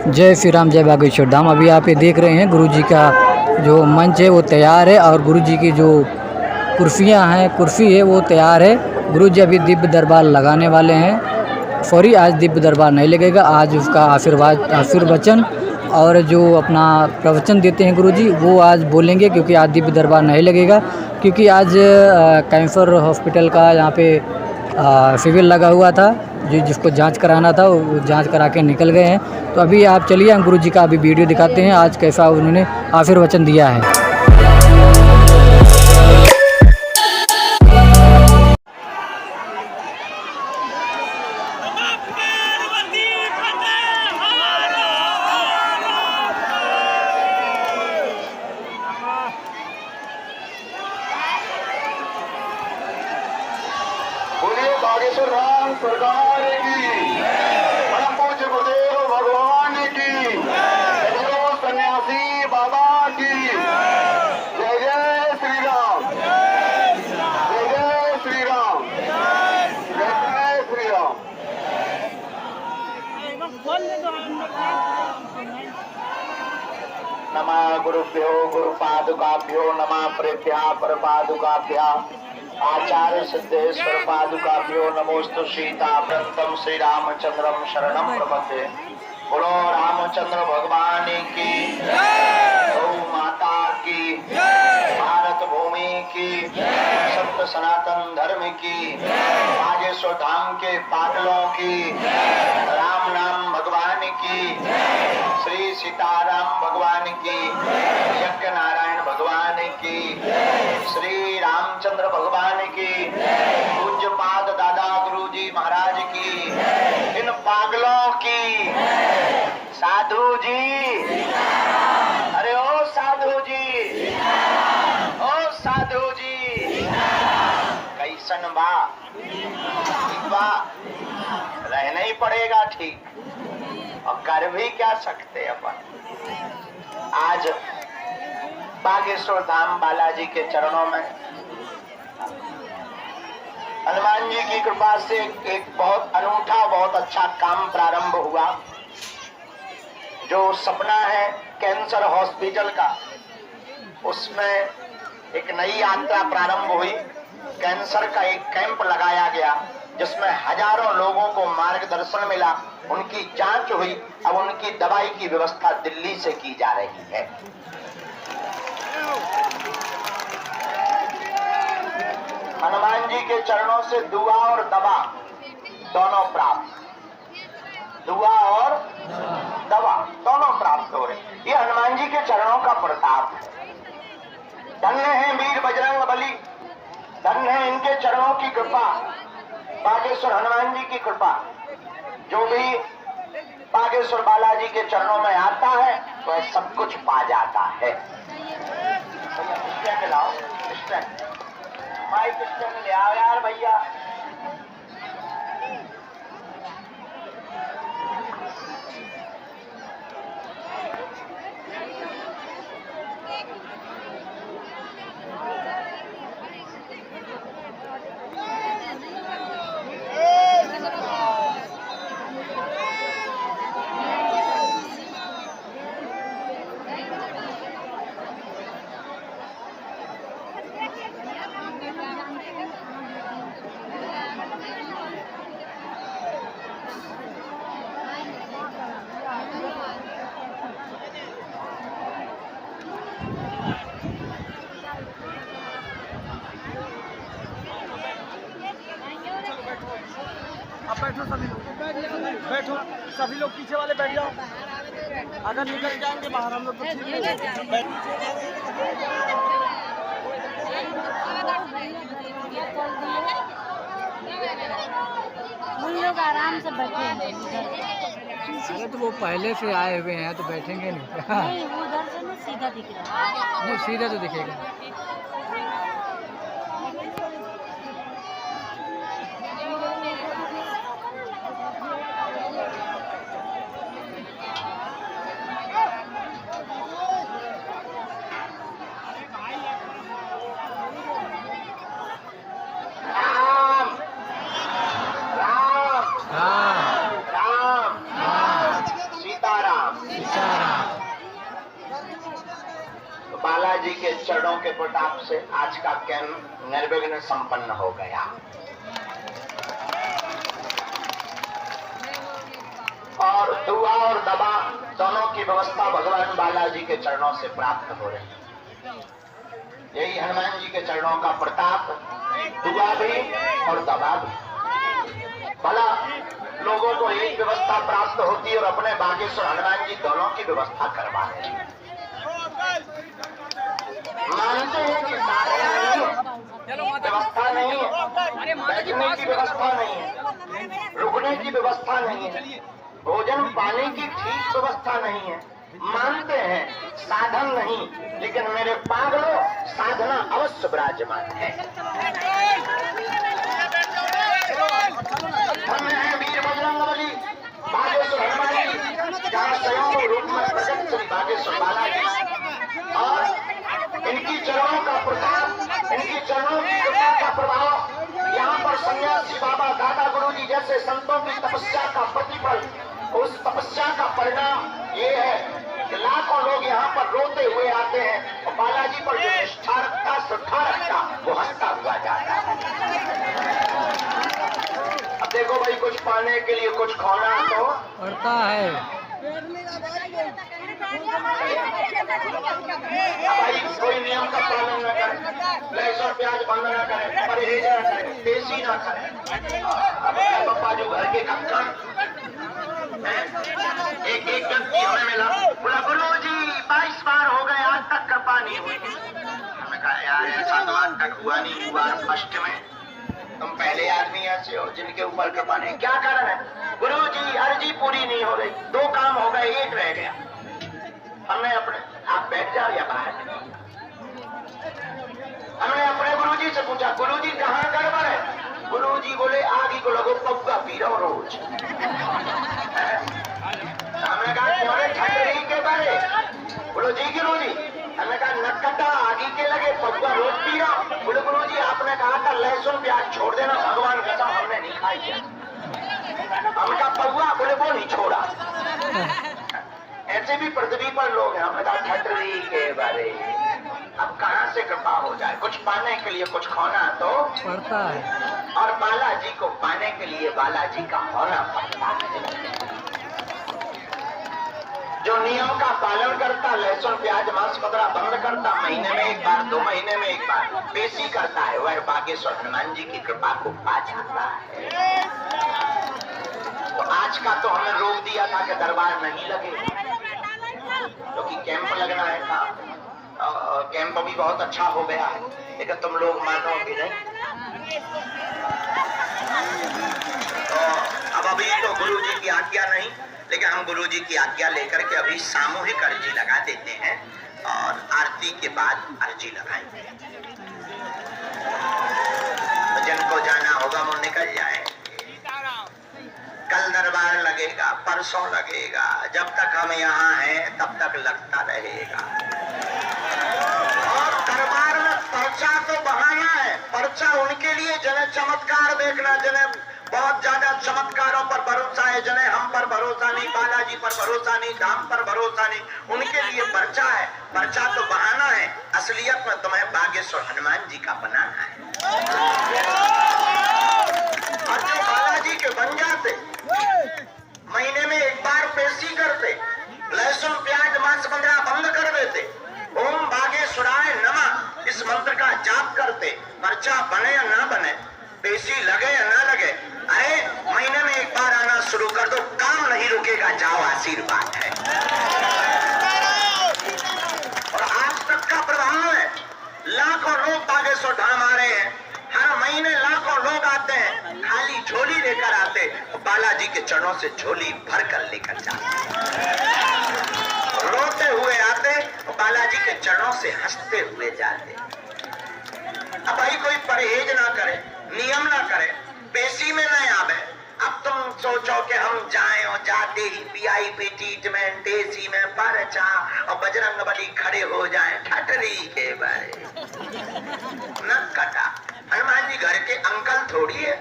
जय श्री राम, जय बागेश्वर धाम। अभी आप ये देख रहे हैं गुरु जी का जो मंच है वो तैयार है और गुरु जी की जो कुर्सी है वो तैयार है। गुरु जी अभी दिव्य दरबार लगाने वाले हैं। सॉरी, आज दिव्य दरबार नहीं लगेगा। आज उसका आशीर्वचन और जो अपना प्रवचन देते हैं गुरु जी वो आज बोलेंगे, क्योंकि आज दिव्य दरबार नहीं लगेगा। क्योंकि आज कैंसर हॉस्पिटल का यहाँ पे शिविर लगा हुआ था, जिसको जांच कराना था वो जांच करा के निकल गए हैं। तो अभी आप चलिए हम गुरु जी का अभी वीडियो दिखाते हैं आज कैसा उन्होंने आशीर्वचन दिया है। बोलिए बागेश्वर धाम सरकार की, परम पूज्य गुरुदेव भगवान की, सदगुरु सन्यासी बाबा की। जय जय श्री राम, जय जय श्री राम, जय जय श्री राम। नमः गुरुभ्यो गुरुपादुकाभ्यो नमः प्रेभ्यः परपादुकाभ्याम् आचार्य सिद्धेश्वर पादुकाभ्यो नमोस्तु सीताव्रतम श्री रामचंद्रम शरणम प्रपद्ये। बोलो रामचंद्र भगवान की, गौ माता की, भारत भूमि की, सत्य सनातन धर्म की, बागेश्वर धाम के पागलों की, राम नाम भगवान की, श्री सीताराम भगवान की, यज्ञ नारायण भगवान की, श्री रामचंद्र भगवान की, पूज्य पाद दादा गुरु जी महाराज की, इन पागलों की। साधु जी, अरे ओ साधु जी, ओ साधु जी, कैसन बा? ठीक बा, रहना ही पड़ेगा ठीक, और कर भी क्या सकते अपन। आज बागेश्वर धाम बालाजी के चरणों में हनुमान जी की कृपा से एक बहुत अनूठा बहुत अच्छा काम प्रारंभ हुआ। जो सपना है कैंसर हॉस्पिटल का, उसमें एक नई यात्रा प्रारंभ हुई। कैंसर का एक कैंप लगाया गया जिसमें हजारों लोगों को मार्गदर्शन मिला, उनकी जांच हुई। अब उनकी दवाई की व्यवस्था दिल्ली से की जा रही है। हनुमान जी के चरणों से दुआ और दवा दोनों प्राप्त, दुआ और दवा दोनों प्राप्त हो रहे। ये हनुमान जी के चरणों का प्रताप है। धन्य है वीर बजरंग बली, धन्य है इनके चरणों की कृपा, बागेश्वर हनुमान जी की कृपा। जो भी बागेश्वर बालाजी के चरणों में आता है वह तो सब कुछ पा जाता है। स्टैंड लाओ, स्टैंड, माइक स्टैंड ले आओ यार भैया। अब बैठो सभी लोग, बैठो सभी लोग, पीछे वाले बैठ जाओ। अगर निकल जाएंगे बाहर हम लोग तो उन लोग आराम से बैठे। अरे तो वो पहले से आए हुए हैं तो बैठेंगे नहीं। नहीं, वो उधर से ना सीधा दिख रहा है। नहीं, सीधा तो दिखेगा। राम राम राम सीताराम। जी के चरणों के प्रताप से आज का कैंप निर्विघ्न संपन्न हो गया। और दुआ और दवा दोनों की व्यवस्था भगवान बालाजी के चरणों से प्राप्त हो रही है। यही हनुमान जी के चरणों का प्रताप, दुआ भी और दवा भी। भला लोगों को एक व्यवस्था प्राप्त होती है और अपने बागेश्वर हनुमान जी दोनों की व्यवस्था करवा रहे हैं। मानते हैं कि व्यवस्था नहीं है, बैठने की व्यवस्था नहीं है, रुकने की व्यवस्था नहीं है, भोजन पाने की ठीक व्यवस्था नहीं है, मानते हैं साधन नहीं, लेकिन मेरे पागलों साधना अवश्य विराजमान है। धन्य है वीर बजरंगबली बागेश्वर हनुमान जी, जहाँ स्वयं रूप में प्रकट श्री बागेश्वर बालाजी और इनकी चरणों का प्रताप, इनकी चरणों की कृपा का प्रभाव, यहाँ पर सन्यासी बाबा दादा गुरु जी जैसे संतों की तपस्या का प्रतिफल, उस तपस्या का परिणाम ये है कि लाखों लोग यहाँ पर रोते हुए आते हैं और बालाजी पर जो निष्ठा रखता, श्रद्धा रखता, वो हंसता हुआ जाता है। अब देखो भाई, कुछ पाने के लिए कुछ खोना तो पड़ता है। भाई कोई नियम का पालन न करे, लहसुन प्याज बंद न करे, परहेज न करे, देसी न करे। अब पप्पा जो घर के कक्कड़ एक व्यक्ति हमें मिला, बोला गुरु जी 22 बार हो गए, आज तक कृपा नहीं हुई। हमने कहा यार ऐसा तो आज तक हुआ नहीं, हुआ फर्स्ट में तुम पहले आदमी ऐसे हो जिनके ऊपर कृपा नहीं। क्या कारण है? गुरु जी अर्जी पूरी नहीं हो रही, 2 काम हो गए, 1 रह गया। हमने अपने, आप बैठ जाओ या बाहर, हमने अपने गुरुजी से पूछा, गुरुजी कहाँ गड़बड़ है? गुरुजी बोले आगे को लगो पप्पा पी रहा रोज। हमने कहा तुम्हारे ठंडी के बारे, बोलो जी गुरुजी। हमने कहा नक्कटा आगे के लगे, पप्पा रोज पी रहा। बोले गुरुजी आपने कहा था लहसुन प्याज छोड़ देना, भगवान कसम हमने नहीं खाई है। हमने कहा पौवा, बोले वो नहीं छोड़ा। ऐसे भी पृथ्वी पर लोग हैं। हमने कहा ठटरी के बारे, अब कहाँ से कृपा हो जाए? कुछ पाने के लिए कुछ खोना तो पड़ता है, और बालाजी को पाने के लिए बालाजी का होना पड़ता है। जो नियम का पालन करता, लहसुन प्याज मांस मदिरा बंद करता, महीने में 1 बार 2 महीने में 1 बार पेशी करता है, वह बागेश्वर हनुमान जी की कृपा को पा जाता है। तो आज का तो हमें रोक दिया था कि दरबार नहीं लगे, क्योंकि कैंप लगना है था। कैंप भी बहुत अच्छा हो गया है, लेकिन तुम लोग मानोगे नहीं। तो अब अभी तो गुरु जी की आज्ञा नहीं, लेकिन हम गुरु जी की आज्ञा लेकर के अभी सामूहिक अर्जी लगा देते हैं और आरती के बाद अर्जी लगाएंगे। तो जिनको जाना होगा वो निकल जाए। कल दरबार लगेगा, परसों लगेगा, जब तक हम यहाँ हैं तब तक लगता रहेगा। और दरबार में पर्चा तो बहाना है, पर्चा उनके लिए जिन्हें चमत्कार देखना, जिन्हें बहुत ज्यादा चमत्कारों पर भरोसा है, जिन्हें हम पर भरोसा नहीं, बालाजी पर भरोसा नहीं, धाम पर भरोसा नहीं, उनके लिए पर्चा है। पर्चा तो बहाना है, असलियत में तुम्हें बागेश्वर हनुमान जी का बनाना है। और जो बालाजी के बन जाते, महीने में 1 बार पेशी करते, लहसुन प्याज मांस मदिरा बंद कर देते, ओम बागेश्वराय नमः इस मंत्र का जाप करते, पर्चा बने या ना बने, पेशी लगे या ना लगे, अरे महीने में 1 बार आना शुरू कर दो, काम नहीं रुकेगा, जाओ आशीर्वाद है। और आज तक का प्रभाव है, लाखों लोग बागेश्वर धाम आ रहे हैं, हर महीने लाखों लोग आते हैं, खाली झोली लेकर आते, बालाजी के चरणों से झोली भर कर लेकर जाते, रोते हुए आते, बालाजी के चरणों से हंसते हुए जाते। अब भाई कोई परहेज ना करे, नियम ना करे, पेशी में न आवे। अब तुम सोचो कि हम जाएं और जाते ही VIP ट्रीटमेंट, एसी में पर्चा और बजरंगबली खड़े हो जाएं, ठटरी के बारे न कटा। हनुमान जी घर के अंकल थोड़ी है,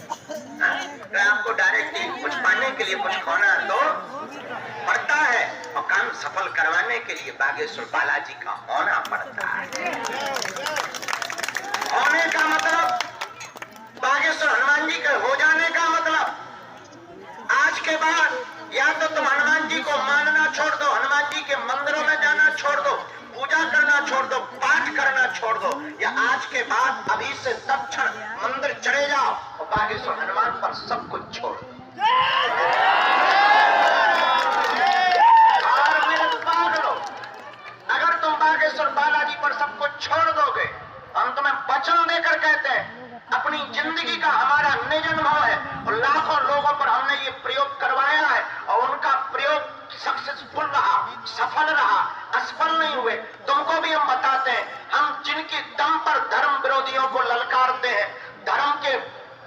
तो आपको डायरेक्टली कुछ पाने के लिए कुछ खोना तो पड़ता है और काम सफल करवाने के लिए बागेश्वर बालाजी का होना पड़ता है। होने का मतलब, बागेश्वर हनुमान जी के हो जाने का मतलब, आज के बाद या तो तुम हनुमान जी को मानना छोड़ दो, हनुमान जी के मंदिरों में जाना छोड़ दो, पूजा करना छोड़ दो, पाठ करना छोड़ दो, या आज के बाद अभी से तत्क्षण मंदिर चले जाओ और बागेश्वर हनुमान पर सब कुछ छोड़ दो। और मेरे पागलो, अगर तुम बागेश्वर बालाजी पर सब कुछ छोड़ दोगे, हम तुम्हें वचन देकर कहते हैं, अपनी जिंदगी का हमारा निज अनुभव है और लाखों लोगों पर हमने ये प्रयोग करवाया है और उनका प्रयोग सक्सेसफुल रहा, सफल रहा, असफल नहीं हुए। तुमको भी हम बताते हैं, हम जिनके दम पर धर्म विरोधियों को ललकारते हैं, धर्म के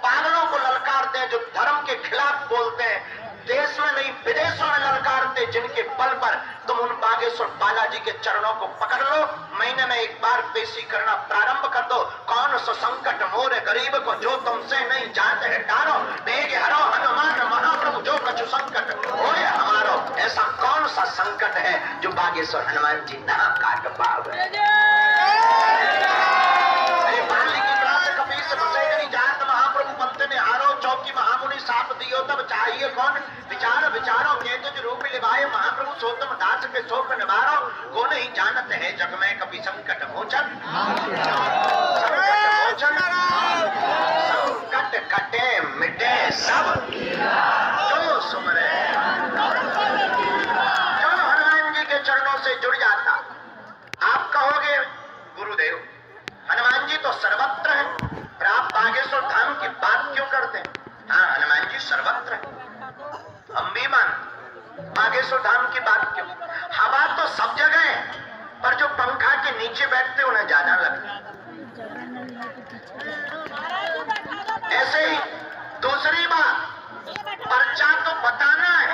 पागलों को ललकारते हैं, जो धर्म के खिलाफ बोलते हैं, देश में नहीं विदेशों में ललकारते, जिनके बल पर तुम उन बागेश्वर बालाजी के चरणों को पकड़ लो, महीने में एक बार पेशी करना प्रारंभ कर दो। कौन सा संकट मोरे गरीब को जो तुमसे नहीं जानते है डारो, देगे हरो हनुमान महाप्रभु जो कछु संकट होए हमारो। ऐसा कौन सा संकट है जो बागेश्वर हनुमान जी ना काट पावे। अरे बाली की प्राण कपी से बसे नहीं जात महाप्रभु पंथ ने हारो, चौकी महामुनि साप दियो तब चाहिए कौन, विचार विचारो के तुझ रूप लिवाए महाप्रभु सोतम दास के शोक निवारो। को नहीं जानते है जग में कभी संकट मोचन, संकट कटे मिटे सब जो सुमरे। जो हनुमान जी के चरणों से जुड़ जाता, आप कहोगे गुरुदेव हनुमान जी तो सर्वत्र है, पर आप बागेश्वर धाम की बात क्यों करते हैं? हाँ, हनुमान जी सर्वत्र है, हम भी मानते, बागेश्वर धाम की बात क्यों? हवा तो सब जगह है, पर जो पंखा के नीचे बैठते उन्हें ज्यादा लगता। ऐसे ही दूसरी बात, पर्चा तो बताना है।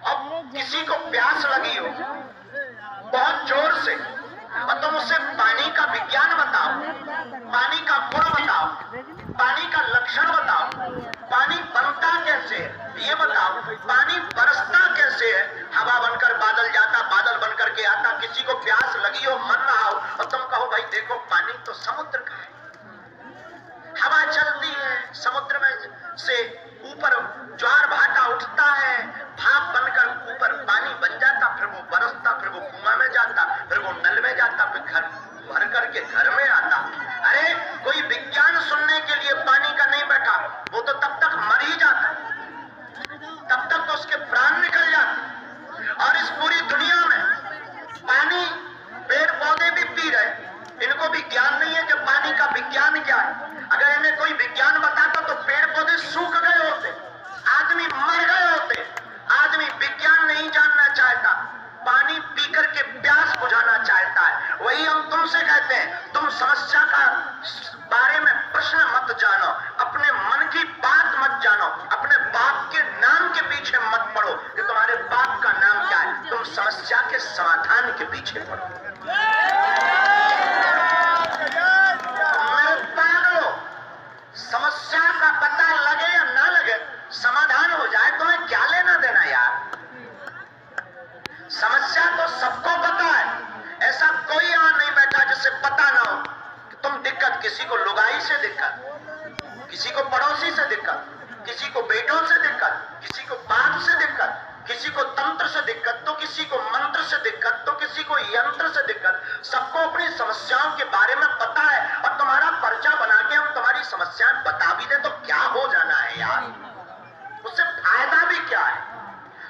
अब किसी को प्यास लगी हो बहुत जोर से और तुम उसे पानी का विज्ञान बताओ, पानी का गुण बताओ, पानी का लक्षण बताओ, पानी बनता कैसे है ये बताओ, पानी बरसता कैसे है, हवा बनकर बादल जाता, बादल बनकर के आता। किसी को प्यास लगी हो, मर रहा हो और तुम कहो भाई देखो पानी तो समुद्र का है, हवा चलती है, समुद्र में से ऊपर ज्वार भाटा उठता है, भाप बनकर ऊपर पानी बन जाता, फिर वो बरसता, फिर वो कुआं में जाता, फिर वो नल में जाता, फिर घर भर करके घर में आता। अरे कोई विज्ञान सुनने के लिए पानी का नहीं बैठा, वो तो तब तक मर ही जाता, तब तक तो उसके प्राण निकल जाते। और इस पूरी दुनिया में पानी पेड़ पौधे भी पी रहे, इनको भी ज्ञान नहीं है कि पानी का विज्ञान क्या है। अगर इन्हें कोई विज्ञान बताता तो पेड़ पौधे सूख गए होते, आदमी मर गए होते। आदमी विज्ञान नहीं जानना चाहता, पानी पीकर के प्यास बुझाना चाहता है। वही हम तुमसे कहते हैं, तुम समस्या का बारे में प्रश्न मत जानो, अपने मन की बात मत जानो, अपने बाप के नाम के पीछे मत पड़ो कि तुम्हारे बाप का नाम क्या है, तुम समस्या के समाधान के पीछे पड़ो। मेरे पागलो, समस्या का पता लगे या ना लगे, समाधान हो जाए, तुम्हें क्या लेना देना यार। समस्या तो सबको पता है, ऐसा कोई यहां नहीं बैठा जिसे पता ना हो कि तुम दिक्कत, किसी को लुगाई से दिक्कत, किसी को पड़ोसी से दिक्कत, किसी को बेटों से दिक्कत, किसी को बाप से दिक्कत, किसी को तंत्र से दिक्कत, तो किसी को मंत्र से दिक्कत, तो किसी को यंत्र से दिक्कत। सबको अपनी समस्याओं के बारे में पता है और तुम्हारा पर्चा बना के हम तुम्हारी समस्याएं बता भी दे तो क्या हो जाना है यार, उससे फायदा भी क्या है?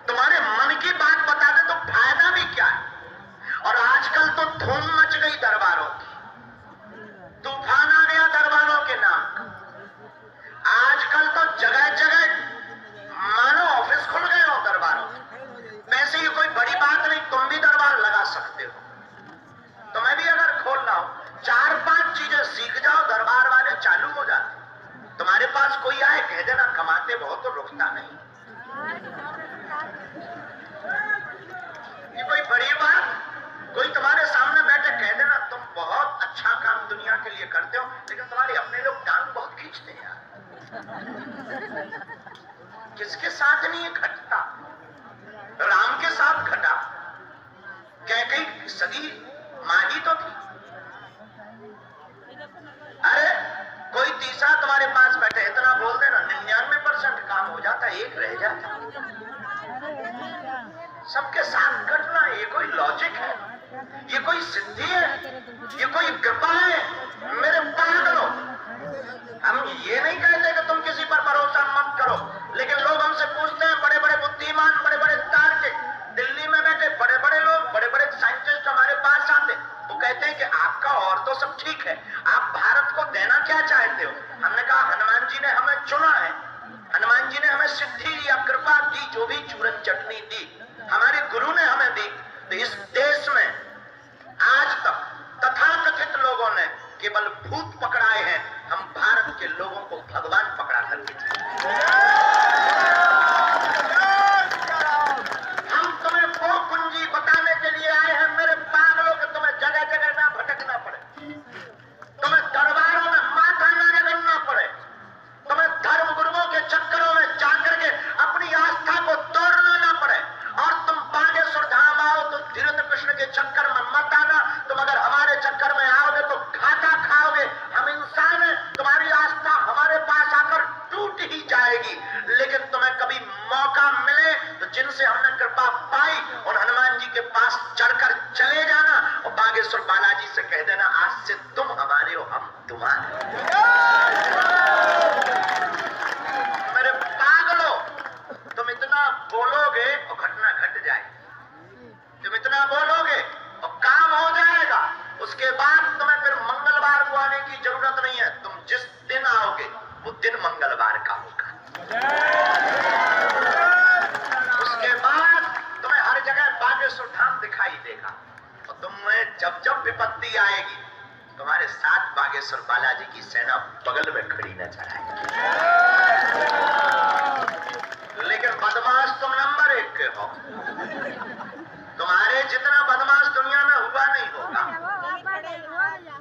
तुम्हारे मन की बात बता दे तो फायदा भी क्या है? और आजकल तो धूम मच गई दरबारों की, तूफान आ गया दरबारों के नाम। आजकल तो जगह जगह मानो ऑफिस खुल गए हो दरबारों। वैसे ही कोई बड़ी बात नहीं, तुम भी दरबार लगा सकते हो, तुम्हें भी अगर खोलना हो, 4-5 चीजें सीख जाओ, दरबार वाले चालू हो जाते। तुम्हारे पास कोई आए कह देना कमाते बहुत तो रुकता नहीं, ये कोई बड़ी बात। कोई तुम्हारे सामने बैठे कह देना तुम बहुत अच्छा काम दुनिया के लिए करते हो, लेकिन तुम्हारे अपने लोग टांग बहुत खींचते हैं यार। किसके साथ नहीं घटता? राम के साथ घटा, सगी माँ ही तो थी। अरे कोई तीसरा तुम्हारे पास बैठे, इतना बोल देना 99% काम हो जाता, एक रह जाता। सबके साथ घटना, ये कोई लॉजिक है? ये कोई सिद्धि है? ये कोई कृपा है? मेरे पागलों, हम ये नहीं कहते कि तुम किसी पर भरोसा मत करो, लेकिन लोग हमसे पूछते हैं, बड़े बड़े बुद्धिमान, बड़े बड़े तार्किक, दिल्ली में बैठे बड़े बड़े लोग, बड़े बड़े साइंटिस्ट हमारे पास आते, वो कहते हैं कि आपका और तो सब ठीक है, आप भारत को देना क्या चाहते हो? हमने कहा हनुमान जी ने हमें चुना है, हनुमान जी ने हमें सिद्धि या कृपा दी, जो भी चूरन चटनी दी हमारे गुरु ने हमें दी। तो इस देश में आज तक तथाकथित लोगों ने केवल भूत पकड़ाए हैं, हम भारत के लोगों को भगवान पकड़ा करके हम तुम्हें वो कुंजी बताने के लिए आए हैं मेरे पागलों के, तुम्हें जगह जगह ना भटकना पड़े, तुम्हें दरबारों में माथा ना रगड़ना पड़े, तुम्हें धर्म गुरुओं के चक्करों में जाकर के अपनी आस्था को तोड़ना ना पड़े, और तुम बागेश्वर धाम आओ तो धीरेन्द्र कृष्ण के चक्कर में मत आना। तुम अगर हमारे चक्कर में आओगे तो घाटा खाओगे। हम इंसान हैं, तुम्हारी आस्था हमारे पास आकर टूट ही जाएगी, लेकिन तुम्हें कभी मौका मिले तो जिनसे हमने कृपा पाई और हनुमान जी के पास चढ़कर चले जाना और बागेश्वर बालाजी से कह देना, आज से तुम हमारे हो, हम तुम्हारे। मेरे पागलों, तुम इतना बोलोगे और घटना घट जाएगी, तुम इतना बोलोगे और काम हो जाएगा, उसके बाद तुम्हें फिर मंगलवार को आने की जरूरत नहीं है, तुम जिस दिन आओगे वो दिन मंगलवार का होगा। उसके बाद तुम्हें हर जगह बागेश्वर धाम दिखाई देगा और तुम्हें जब जब विपत्ति आएगी तुम्हारे साथ बागेश्वर बालाजी की सेना बगल में खड़ी नजर आएगी। लेकिन बदमाश तुम नंबर 1 के हो, तुम्हारे जितना बदमाश दुनिया में हुआ नहीं होगा।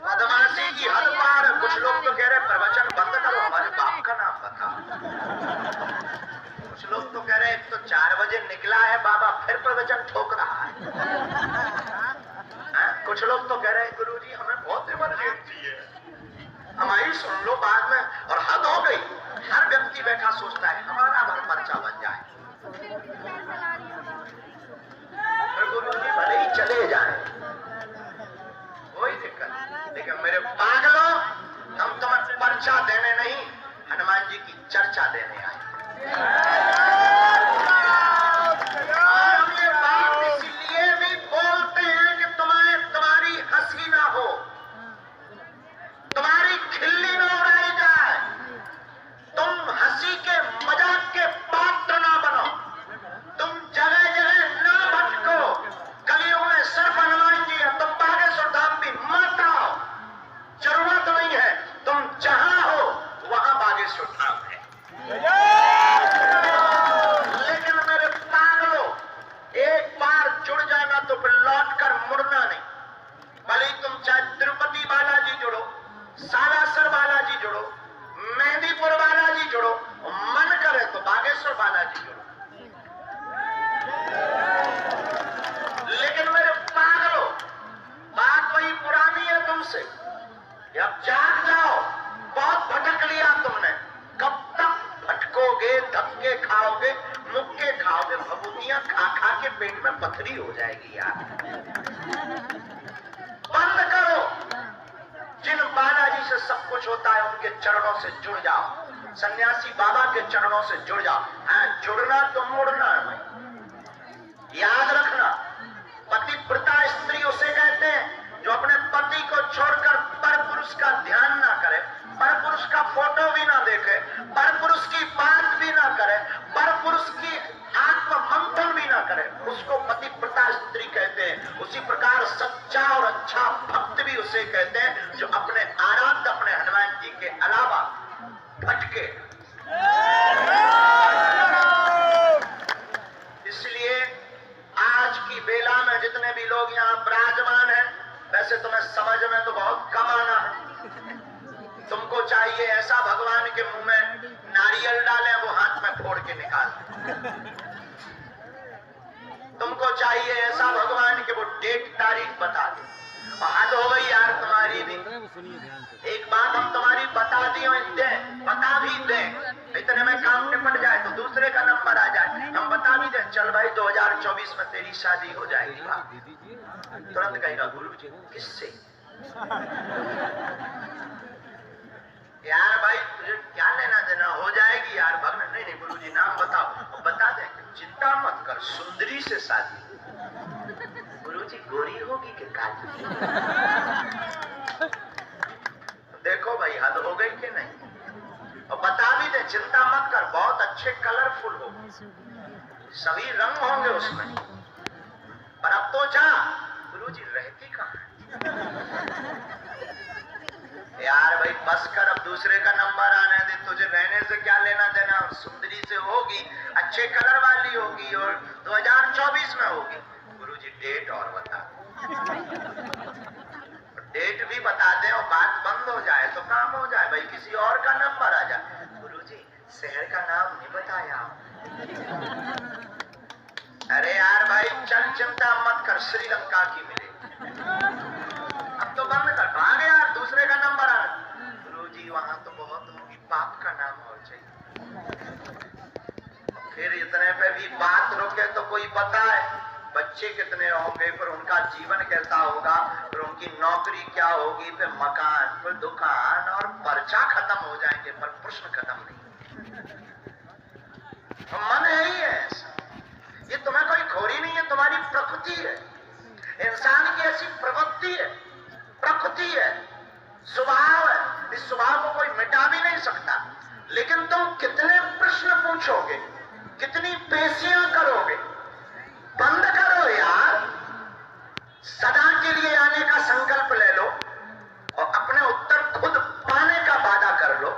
बदमाशी की हद पार है। कुछ लोग तो कह रहे प्रवचन बंद करो, हमारे बाप का नाम बता। कुछ लोग तो कह रहे एक तो 4 बजे निकला है बाबा, फिर प्रवचन ठोक रहा है। कुछ लोग तो कह रहे हैं गुरुजी हमें बहुत इमरजेंसी है, हमारी सुन लो बाद में। और हद हो गई, हर व्यक्ति बैठा सोचता है हमारा घर पर्चा बन जाए, गुरुजी भले ही चले जाए, कोई दिक्कत नहीं। लेकिन मेरे पागलों, हम तुम्हें पर्चा देने नहीं, हनुमान जी की चर्चा देने आए। और हम ये बात इसलिए भी बोलते हैं कि तुम्हारी हंसी ना हो, तुम्हारी खिल्ली ना उड़ाई जाए, तुम हंसी के मजाक के पात्र ना बनो, तुम जगह जगह ना भटको। कलियुग में सिर्फ हनुमान जी है, तुम बागेश्वर धाम भी मत आओ, जरूरत नहीं है। तुम जहां हो वहां बागेश्वर धाम है। लेकिन मेरे पागलों, एक बार जुड़ जाना तो फिर लौट कर मुड़ना नहीं। भले ही तुम चाहे तिरुपति बालाजी जुड़ो, सालासर बालाजी जुड़ो, मेहंदीपुर बालाजी जुड़ो, मन करे तो बागेश्वर बालाजी जुड़ो। लेकिन मेरे पागलों, बात वही पुरानी है तुमसे, अब जाग जाओ, बहुत भटक लिया तुमने। कब तक भटकोगे, धक्के खाओगे, मुक्के खाओगे, भभूतियां खा खा के पेट में पथरी हो जाएगी यार। बंद करो। जिन बालाजी से सब कुछ होता है उनके चरणों से जुड़ जाओ, सन्यासी बाबा के चरणों से जुड़ जाओ। हाँ, जुड़ना तो मुड़ना है भाई। याद रखना, पतिव्रता स्त्री उसे कहते हैं जो अपने पति को छोड़कर पर पुरुष का ध्यान ना करे, पर पुरुष का फोटो भी ना देखे, पर पुरुष की बात भी ना करे, पर पुरुष की आत्म मंथन भी ना करे, उसको पतिव्रता स्त्री कहते हैं। उसी प्रकार सच्चा और अच्छा भक्त भी उसे कहते हैं जो अपने आराध्य, अपने हनुमान जी के अलावा भटके। इसलिए आज की बेला में जितने भी लोग यहाँ विराजमान हैं, वैसे तुम्हें समझ में तो बहुत कम आना है। तुमको चाहिए ऐसा भगवान के मुंह में नारियल डालें, वो हाथ में फोड़ के निकाल। तुमको चाहिए ऐसा भगवान के वो डेट तारीख बता दे। हद हो गई यार तुम्हारी भी। एक बात हम तुम्हारी बता दी बता भी दें, इतने में काम निपट जाए तो दूसरे का नंबर आ जाए, हम बता भी दें चल भाई 2024 में तेरी शादी हो जाएगी। तुरंत कहेगा गुरुजी किससे? यार भाई तुझे क्या लेना देना, हो जाएगी यार भगवान। नहीं नहीं गुरुजी नाम बताओ। बता दे चिंता मत कर, सुंदरी से शादी। गुरुजी गोरी होगी कि काली? देखो भाई हद हो गई कि नहीं। और बता भी दे चिंता मत कर, बहुत अच्छे कलरफुल हो, सभी रंग होंगे उसमें। पर अब तो जा, गुरुजी रहती कहाँ? यार भाई बस कर, अब दूसरे का नंबर आने दे, तुझे रहने से क्या लेना देना। सुंदरी से होगी, अच्छे कलर वाली होगी और 2024 में होगी। गुरुजी डेट और बता। डेट भी बता दे और बात बंद हो जाए तो काम हो जाए, भाई किसी और का नंबर आ जाए। गुरुजी शहर का नाम नहीं बताया। अरे यार भाई चल चिंता मत कर, श्रीलंका की मिले। अब तो बंद कर, भाग यार दूसरे का नंबर आ। गुरुजी वहां तो बहुत होगी, बाप का नाम और चाहिए। फिर इतने पे भी बात रोके तो कोई बताए बच्चे कितने होंगे, फिर उनका जीवन कैसा होगा, फिर उनकी नौकरी क्या होगी, फिर मकान, फिर दुकान और पर्चा खत्म हो जाएंगे, पर प्रश्न खत्म नहीं। तो मन है ही है ऐसा। ये तुम्हें कोई खोरी नहीं है, तुम्हारी प्रकृति है। इंसान की ऐसी प्रवृत्ति है, प्रकृति है, स्वभाव है। इस स्वभाव को कोई मिटा भी नहीं सकता। लेकिन तुम कितने प्रश्न पूछोगे, कितनी पेशियां करोगे? बंद करो यार, सदा के लिए आने का संकल्प ले लो और अपने उत्तर खुद पाने का वादा कर लो।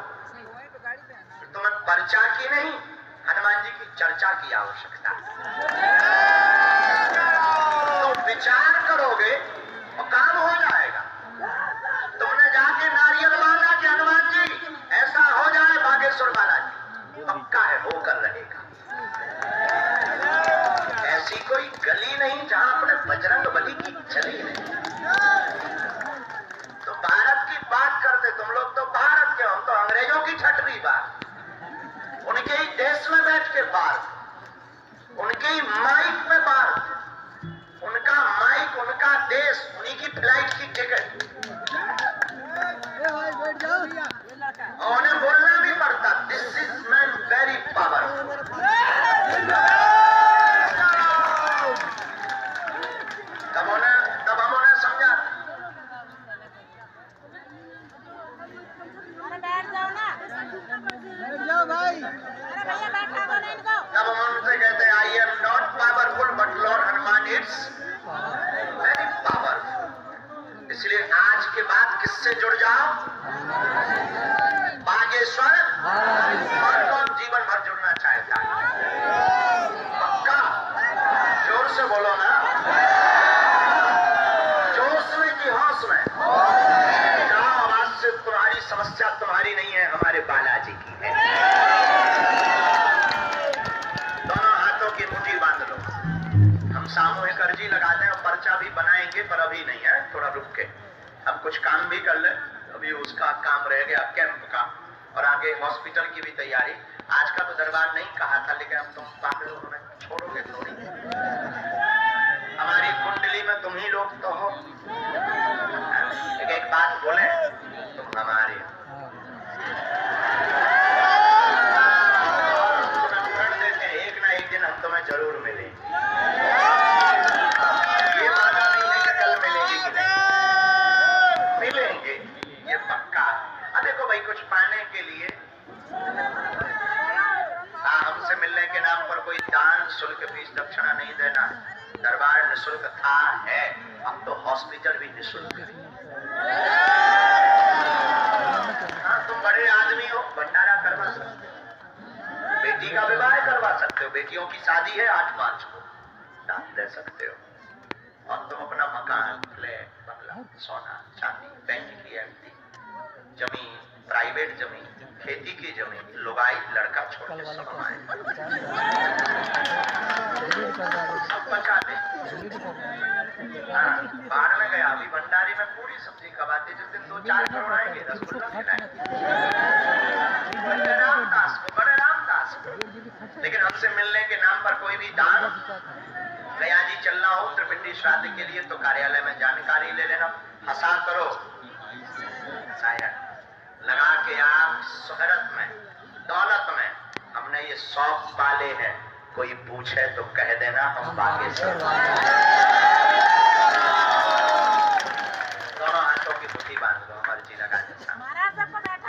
तुम्हें पर्चा की नहीं, हनुमान जी की चर्चा की आवश्यकता। तो विचार करोगे और काम हो जाएगा। तुमने जाके नारियल मांगा कि हनुमान जी ऐसा हो जाए, बागेश्वर महाराज पक्का है होकर रहेगा। ऐसी कोई गली नहीं जहां अपने बजरंग बली की चली नहीं। तो भारत की बात करते तुम लोग, तो भारत के, हम तो अंग्रेजों की छठवीं बार, उनके ही देश में बैठ के बात, उनके ही माइक में बात, उनका माइक, उनका देश, उन्हीं की फ्लाइट की टिकट, और उन्हें बोलना भी पड़ता this is man very powerful. तब हम उन्हें समझा। अरे बैठ जाओ ना, बैठ जाओ भाई। अरे भैया बैठा दो ना इनको। तब हम उनसे कहते हैं I am not powerful but Lord Hanuman it's very powerful. इसलिए आज के बाद किससे जुड़ जाओ? बागेश्वर। और कौन जीवन भर जुड़ना चाहता है? पक्का जोर से बोलो ना, जोश में कि होश में? आवाज से। तुम्हारी समस्या तुम्हारी नहीं है, हमारे बालाजी की है। दोनों हाथों की मुट्ठी बांध लो। हम सामूहिक अर्जी लगाते हैं और पर्चा भी बनाएंगे, पर अभी नहीं है, थोड़ा रुक के हम कुछ काम भी कर ले। अभी उसका काम रह गया कैंप का, और आगे हॉस्पिटल की भी तैयारी। आज का तो दरबार नहीं कहा था, लेकिन अब तुम पागलों में छोड़ोगे थोड़ी। हमारी कुंडली में तुम ही लोग तो हो। एक बात बोले, तुम हमारे प्रण देते हैं, एक ना एक दिन हम तुम्हें जरूर मिलेंगे। ये वादा नहीं है कि कल मिलेंगे कि नहीं, मिलेंगे, ये पक्का। अब देखो भाई कुछ पाने के लिए हमसे मिलने के नाम पर कोई दान शुल्क फीस दक्षिणा नहीं देना है। दरबार निःशुल्क था, है, अब तो हॉस्पिटल भी निःशुल्क है। हाँ तुम बड़े आदमी हो, भंडारा करवा सकते हो, बेटी का विवाह करवा सकते हो, बेटियों की शादी है 8 मार्च को, दान दे सकते हो। और तुम अपना मकान, फ्लैट, बंगला, सोना चांदी, बैंक की एफडी, जमीन, प्राइवेट जमीन, खेती की जमीन, लुगाई लड़का छोड़ के सब हमारे, सब बचा दे। हाँ, बाढ़ में गया, अभी भंडारी में पूरी सब्जी खवाते, जिस दिन 2-4 करोड़ आएंगे रसगुल्ला खिलाएंगे। बड़े रामदास को, बड़े रामदास को। लेकिन हमसे मिलने के नाम पर कोई भी दान, गया जी चलना हो त्रिपिंडी श्राद्ध के लिए तो कार्यालय में जानकारी ले लेना। हंसा करो शायद लगा के आप शोहरत में, दौलत में हमने ये शौक पाले हैं, कोई पूछे तो कह देना हम बागेश्वर। दोनों हाथों की मुट्ठी बांध दो, हमारी जी लगा जैसा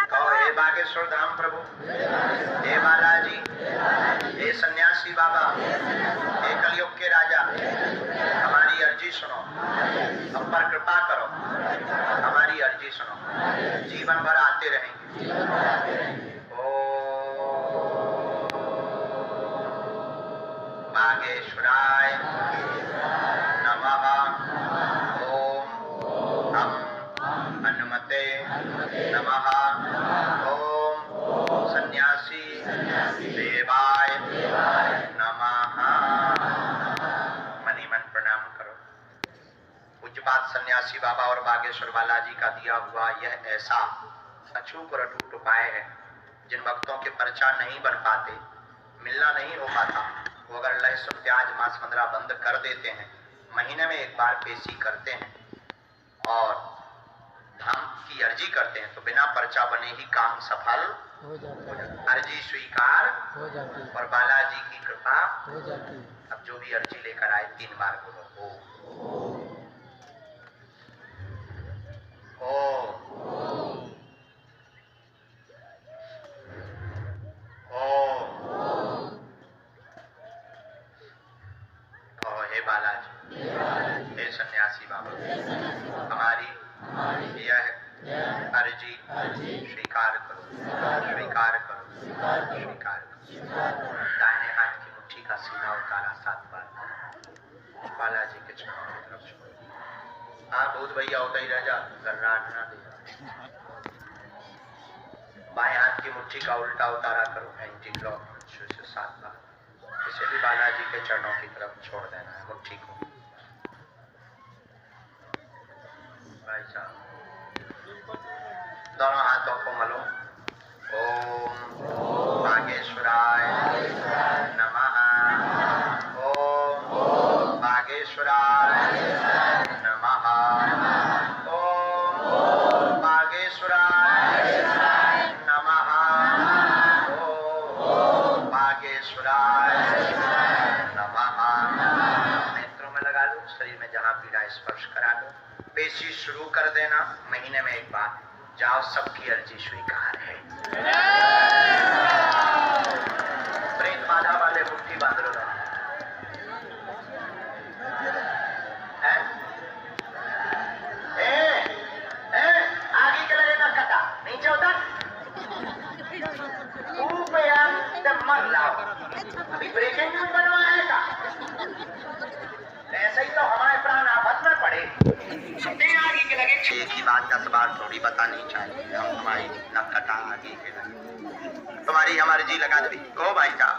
कहो, हे बागेश्वर धाम प्रभु, हे बालाजी, हे सन्यासी बाबा, हे कलयुग के राजा, हमारी अर्जी सुनो, हम पर कृपा करो, हमारी अर्जी सुनो, जीवन भर आते रहेंगे। ओम बागेश्वराय नमः। ओम हम हनुमते नमः। ओम सन्यासी देवाय नमः। मनी मन प्रणाम करो। पूज्यपाद सन्यासी बाबा और बागेश्वर बालाजी का दिया हुआ यह ऐसा अछूत और अटूट उपाय है, जिन भक्तों के पर्चा नहीं बन पाते, मिलना नहीं हो पाता, वो अगर लहसुन प्याज मांस 15 बंद कर देते हैं, महीने में एक बार पेशी करते हैं और धाम की अर्जी करते हैं, तो बिना पर्चा बने ही काम सफल हो जाता, अर्जी स्वीकार हो जाती और बालाजी की कृपा हो जाती। अब जो भी अर्जी लेकर आए 3 बार बोलो ओ हे बालाजी, हे सन्यासी बाबा, हमारी यह अर्जी स्वीकार करो, स्वीकार करो, स्वीकार करो। दाहिने हाथ की मुट्ठी का सीधा उतारा 7 बार बालाजी के चरणों की तरफ छोड़ो। हाँ भूत भैया होता ही रह जा, गर्राट ना दे। बाएं हाथ की मुट्ठी का उल्टा उतारा करो, एंटी क्लॉक 7 बार। इसे भी बालाजी के चरणों की तरफ छोड़ देना है मुट्ठी को। भाई साहब दोनों हाथों को मलो। ओम बागेश्वराय नमः। ओम बागेश्वराय नमः। ओम बागेश्वराय नमः। ओम बागेश्वराय नमः। नेत्रों में लगा लो, शरीर में जहां पीड़ा स्पर्श करा दो, पेशी शुरू कर देना, महीने में एक बार जाओ, सबकी अर्जी स्वीकार है। प्रेत बाधा वाले मुट्ठी बांध लो। आगे के लगेगा कटा, नीचे उतर, मर लाओ। अभी ब्रेकिंग न्यूज बनवाएगा, ऐसे ही तो हमारे प्राण आफत में पड़े। आगे के लगे एक ही बात 10 बार थोड़ी बतानी चाहिए, हम हमारी न कटा आगे के लगे, तुम्हारी हमारी जी लगा दे। कहो भाई साहब,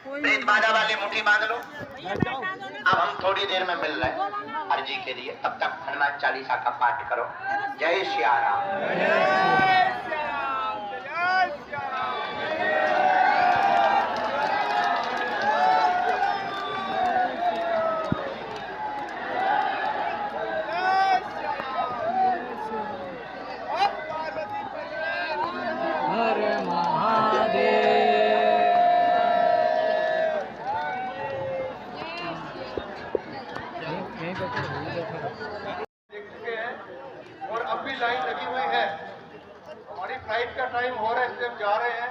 प्रेत बाधा वाले मुट्ठी बांध लो। अब हम थोड़ी देर में मिल रहे हैं अर्जी के लिए, तब तक हनुमान चालीसा का पाठ करो। जय श्री राम। और अब भी लाइन लगी हुई है। हमारी फ्लाइट का टाइम हो रहा है, इसलिए हम जा रहे हैं।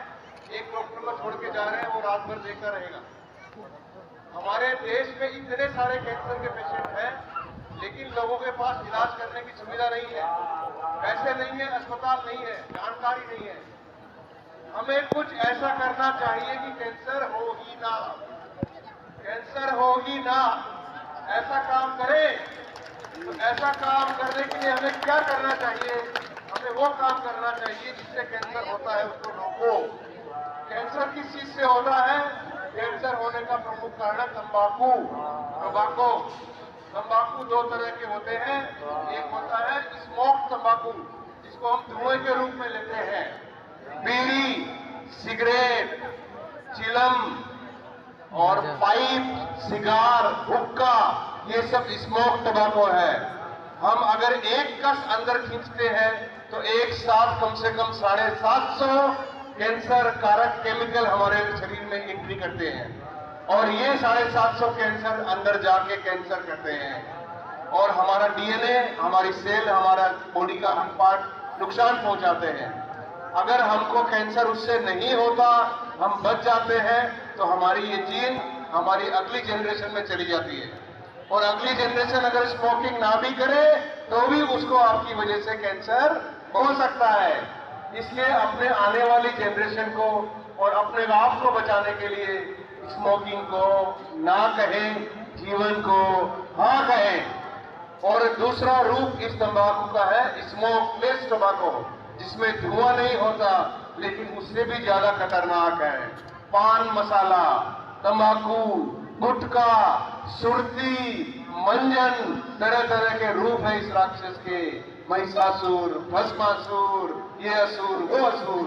एक डॉक्टर को छोड़ के जा रहे हैं, वो रात भर देखता रहेगा। हमारे देश में इतने सारे कैंसर के पेशेंट हैं, लेकिन लोगों के पास इलाज करने की सुविधा नहीं है, पैसे नहीं है, अस्पताल नहीं है, जानकारी नहीं है। हमें कुछ ऐसा करना चाहिए कि कैंसर हो ही ना, कैंसर हो ही ना, ऐसा काम करें। तो ऐसा काम करने के लिए हमें क्या करना चाहिए? हमें वो काम करना चाहिए जिससे कैंसर होता है उसको रोको। कैंसर किस चीज से होता है? कैंसर होने का प्रमुख कारण है तंबाकू। तंबाकू दो तरह के होते हैं, एक होता है स्मोक तंबाकू, जिसको हम धुएं के रूप में लेते हैं। बीड़ी, सिगरेट, चिलम और पाइप, सिगार, हुक्का, ये सब स्मोक टबाको है। हम अगर एक कस अंदर खींचते हैं तो एक साथ कम से कम 750 कैंसर कारक केमिकल हमारे शरीर में एंट्री करते हैं, और ये 750 कैंसर अंदर जाके कैंसर करते हैं और हमारा डीएनए, हमारी सेल, हमारा बॉडी का हर पार्ट नुकसान पहुंचाते हैं। अगर हमको कैंसर उससे नहीं होता, हम बच जाते हैं, तो हमारी ये जीन हमारी अगली जनरेशन में चली जाती है, और अगली जनरेशन अगर स्मोकिंग ना भी करे तो भी उसको आपकी वजह से कैंसर हो सकता है। इसलिए अपने आने वाली जनरेशन को और अपने आप को बचाने के लिए स्मोकिंग को ना कहें, जीवन को हाँ कहें। और दूसरा रूप इस तंबाकू का है स्मोकलेस टबाको, जिसमें धुआं नहीं होता लेकिन उससे भी ज्यादा खतरनाक है। पान मसाला, तंबाकू, गुटखा, सुरती, मंजन, तरह तरह के रूप है इस राक्षस के। महिषासुर, भस्मासुर, ये असुर, वो असुर।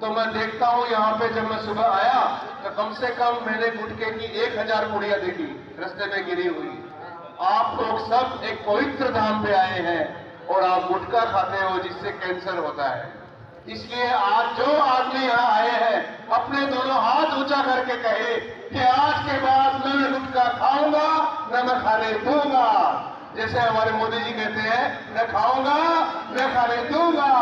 तो मैं देखता हूँ यहाँ पे, जब मैं सुबह आया तो कम से कम मैंने गुटखे की 1000 पुड़िया देखी रास्ते में गिरी हुई। आप लोग सब एक पवित्र धाम पे आए हैं और आप गुटखा खाते हो जिससे कैंसर होता है। इसलिए आज जो आदमी यहाँ आए हैं अपने दोनों हाथ ऊंचा करके कहे कि आज के बाद मैं गुटखा खाऊंगा, न मैं खाने दूंगा। जैसे हमारे मोदी जी कहते हैं, न खाऊंगा न खाने दूंगा।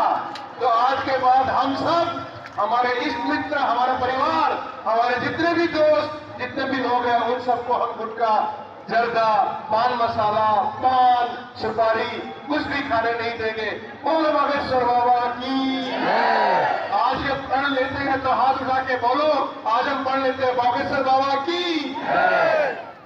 तो आज के बाद हम सब, हमारे इष्ट मित्र, हमारा परिवार, हमारे जितने भी दोस्त, जितने भी लोग हैं, उन सबको हम गुटखा, जर्दा, पान मसाला, पान, सुपारी कुछ भी खाने नहीं देंगे। बोलो बागेश्वर बाबा की। आज ये प्रण लेते हैं तो हाथ उठा के बोलो, आज हम प्रण लेते हैं बागेश्वर बाबा की।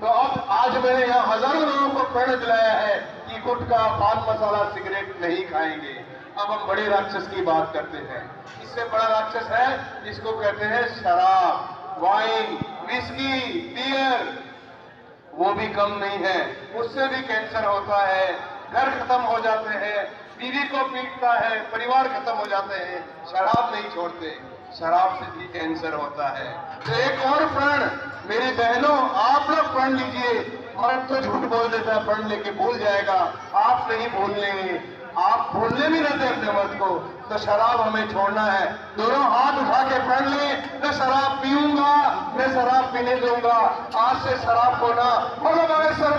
तो अब आज मैंने यहाँ हजारों लोगों को प्रण दिलाया है कि गुटखा, पान मसाला, सिगरेट नहीं खाएंगे। अब हम बड़े राक्षस की बात करते हैं। इससे बड़ा राक्षस है जिसको कहते हैं शराब, वाइन, विस्की, बियर। वो भी कम नहीं है, उससे भी कैंसर होता है, घर खत्म हो जाते हैं, बीवी को पीटता है, परिवार खत्म हो जाते हैं। शराब नहीं छोड़ते, शराब से भी कैंसर होता है। तो एक और प्रण, मेरी बहनों, आप लोग प्रण लीजिए। मर्द तो झूठ बोल देता है, प्रण लेके भूल जाएगा, आप नहीं भूलने, आप भूलने भी रहते अपने मर्द को। तो शराब हमें छोड़ना है। दोनों हाथ उठा के प्रण ले, मैं शराब पीऊंगा, मैं शराब पीने दूंगा, आज से शराब को ना। बोलो बागेश्वर